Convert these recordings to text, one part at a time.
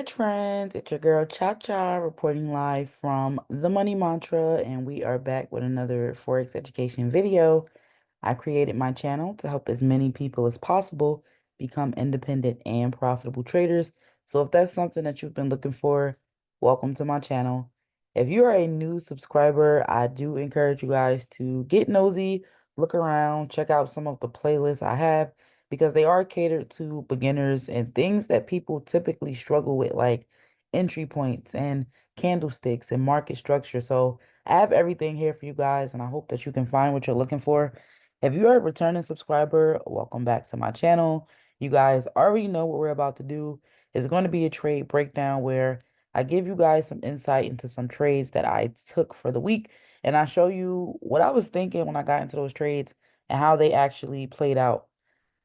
rich friends? It's your girl Cha Cha reporting live from the Money Mantra, and we are back with another Forex education video. I created my channel to help as many people as possible become independent and profitable traders. So if that's something that you've been looking for, welcome to my channel. If you are a new subscriber, I do encourage you guys to get nosy, look around, check out some of the playlists I have because they are catered to beginners and things that people typically struggle with, like entry points and candlesticks and market structure. So I have everything here for you guys, and I hope that you can find what you're looking for. If you are a returning subscriber, welcome back to my channel. You guys already know what we're about to do. It's going to be a trade breakdown where I give you guys some insight into some trades that I took for the week, and I show you what I was thinking when I got into those trades and how they actually played out.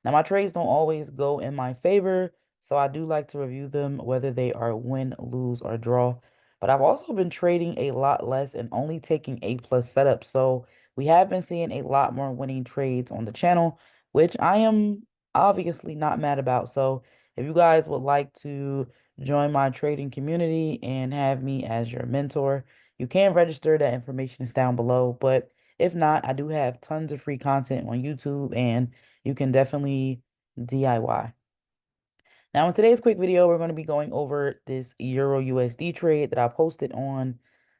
Now, my trades don't always go in my favor, so I do like to review them, whether they are win, lose, or draw. But I've also been trading a lot less and only taking A+ setups. So we have been seeing a lot more winning trades on the channel, which I am obviously not mad about. So if you guys would like to join my trading community and have me as your mentor, you can register. That information is down below. But if not, I do have tons of free content on YouTube, and you can definitely DIY. Now, in today's quick video, we're going to be going over this Euro USD trade that I posted on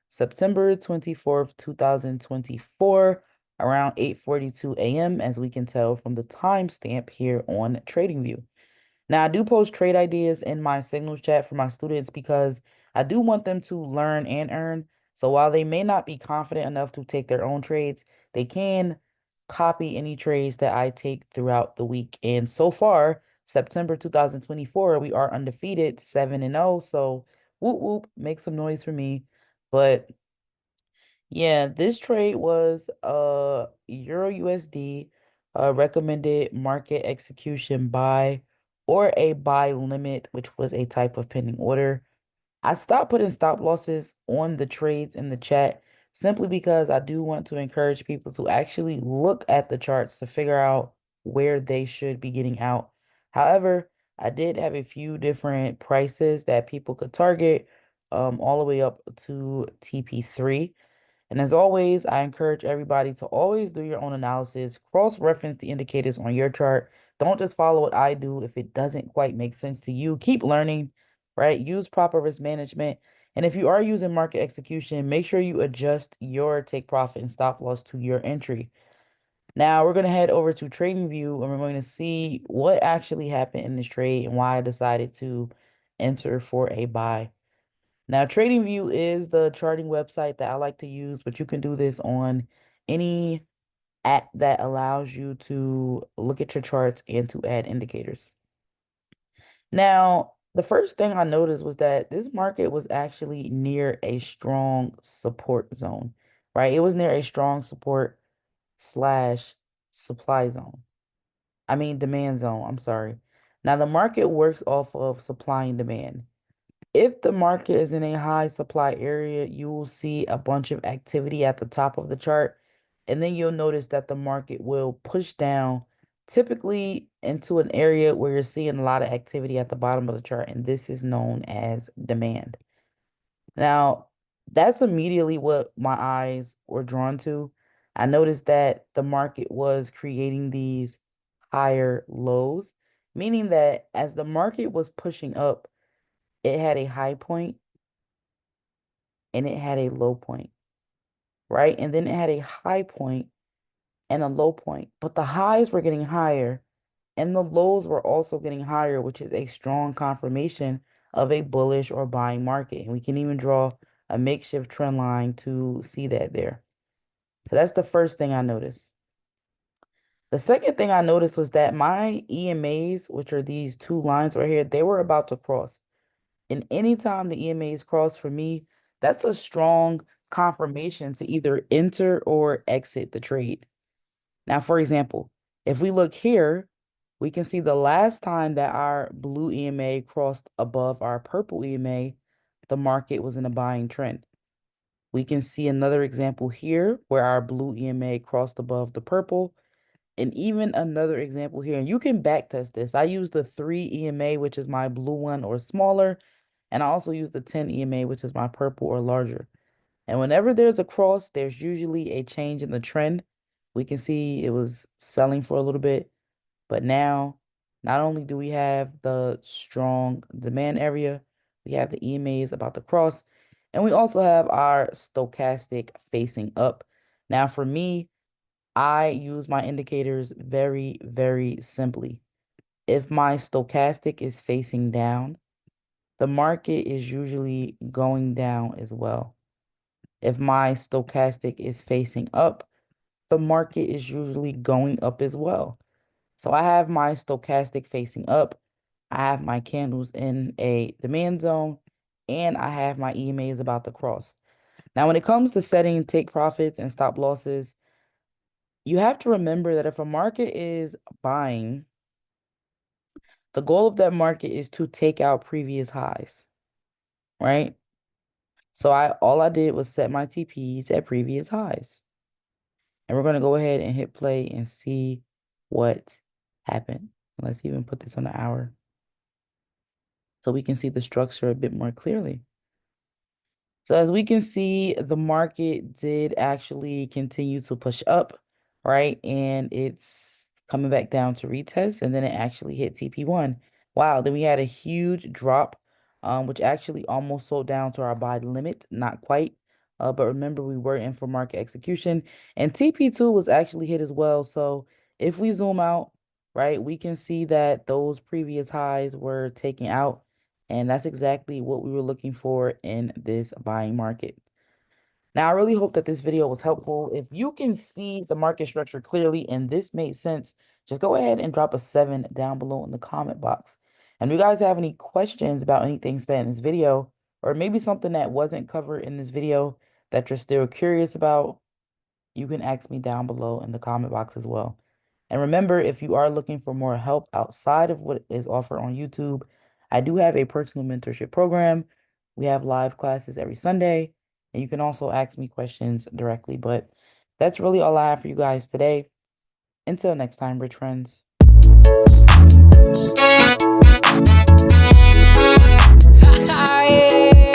September 24th, 2024, around 8:42 a.m., as we can tell from the timestamp here on TradingView. Now, I do post trade ideas in my signals chat for my students because I do want them to learn and earn. So while they may not be confident enough to take their own trades, they can copy any trades that I take throughout the week. And so far, September 2024, we are undefeated, 7-0. So whoop whoop, make some noise for me. But yeah, this trade was Euro USD recommended market execution buy or a buy limit, which was a type of pending order. I stopped putting stop losses on the trades in the chat simply because I do want to encourage people to actually look at the charts to figure out where they should be getting out. However, I did have a few different prices that people could target all the way up to TP3. And as always, I encourage everybody to always do your own analysis, cross-reference the indicators on your chart. Don't just follow what I do if it doesn't quite make sense to you. Keep learning, right? Use proper risk management. And if you are using market execution, make sure you adjust your take profit and stop loss to your entry. Now we're going to head over to TradingView and we're going to see what actually happened in this trade and why I decided to enter for a buy. Now, TradingView is the charting website that I like to use, but you can do this on any app that allows you to look at your charts and to add indicators. Now, the first thing I noticed was that this market was actually near a strong support zone, right? It was near a strong support slash supply zone. I mean, demand zone. I'm sorry. Now, the market works off of supply and demand. If the market is in a high supply area, you will see a bunch of activity at the top of the chart. And then you'll notice that the market will push down, typically into an area where you're seeing a lot of activity at the bottom of the chart. And this is known as demand. Now, that's immediately what my eyes were drawn to. I noticed that the market was creating these higher lows, meaning that as the market was pushing up, it had a high point and it had a low point, right? And then it had a high point and a low point. But the highs were getting higher and the lows were also getting higher, which is a strong confirmation of a bullish or buying market. And we can even draw a makeshift trend line to see that there. So that's the first thing I noticed. The second thing I noticed was that my EMAs, which are these two lines right here, they were about to cross. And anytime the EMAs cross for me, that's a strong confirmation to either enter or exit the trade. Now, for example, if we look here, we can see the last time that our blue EMA crossed above our purple EMA, the market was in a buying trend. We can see another example here where our blue EMA crossed above the purple, and even another example here. And you can back test this. I use the 3 EMA, which is my blue one or smaller. And I also use the 10 EMA, which is my purple or larger. And whenever there's a cross, there's usually a change in the trend. We can see it was selling for a little bit, but now not only do we have the strong demand area, we have the EMAs about to cross, and we also have our stochastic facing up. Now, for me, I use my indicators very, very simply. If my stochastic is facing down, the market is usually going down as well. If my stochastic is facing up, the market is usually going up as well. So I have my stochastic facing up. I have my candles in a demand zone, and I have my EMAs about to cross. Now, when it comes to setting take profits and stop losses, you have to remember that if a market is buying, the goal of that market is to take out previous highs, right? So all I did was set my TPs at previous highs. And we're going to go ahead and hit play and see what happened. Let's even put this on the hour so we can see the structure a bit more clearly. So as we can see, the market did actually continue to push up, right? And it's coming back down to retest, and then it actually hit TP1. Wow, then we had a huge drop, which actually almost sold down to our buy limit, not quite. But remember, we were in for market execution, and TP2 was actually hit as well. So if we zoom out, right, we can see that those previous highs were taken out. And that's exactly what we were looking for in this buying market. Now, I really hope that this video was helpful. If you can see the market structure clearly and this made sense, just go ahead and drop a 7 down below in the comment box. And if you guys have any questions about anything said in this video, or maybe something that wasn't covered in this video that you're still curious about, you can ask me down below in the comment box as well. And remember, if you are looking for more help outside of what is offered on YouTube, I do have a personal mentorship program. We have live classes every Sunday, and you can also ask me questions directly. But that's really all I have for you guys today. Until next time, rich friends. Yeah.